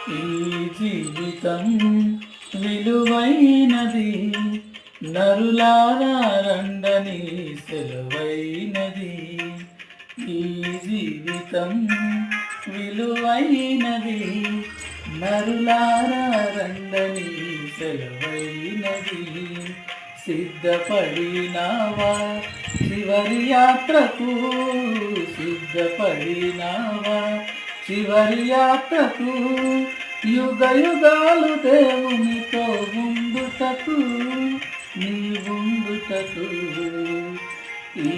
ఈ జీవితం విలువైనది, నరులారా రండని సెలవైనది. ఈ జీవితం విలువైనది, నరులారా రండని సెలవైనది. సిద్ధపడినావా చివరి యాత్రకు, సిద్ధపడినావా చివరి యాత్రకు, యుగ యుగాలు దేవునితో ఉండుటకు, నీ ఉండుటకు. ఈ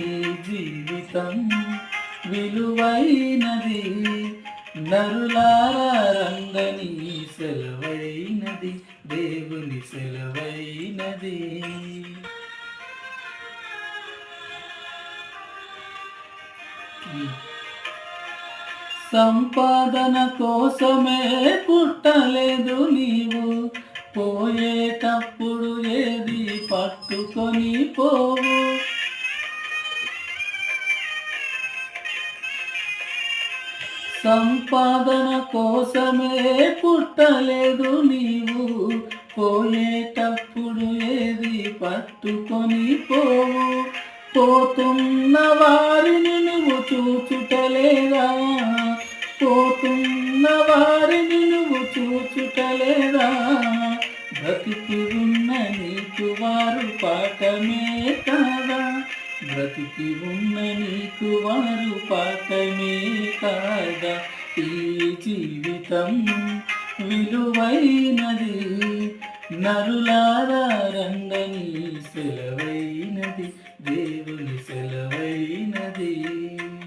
జీవితం విలువైనది, నరులారా రంగని సెలవైనది, దేవుని సెలవైనది. సంపాదన కోసమే పుట్టలేదు నీవు, పోయేటప్పుడు ఏది పట్టుకొని పోవు. సంపాదన కోసమే పుట్టలేదు నీవు, పోయేటప్పుడు ఏది పట్టుకొని పోవు. పోతున్న వారిని నువ్వు చూచుటలేదా, పోతున్న వారిని నువ్వు చూచుటలేదా. బ్రతికి ఉన్న నీకు వారు పాఠమే కాదా, బ్రతికి ఉన్న నీకు వారు పాఠమే కాదా. ఈ జీవితం విలువైనది, నరులారా రంగని సెలవైనది, దేవుని సెలవైనది.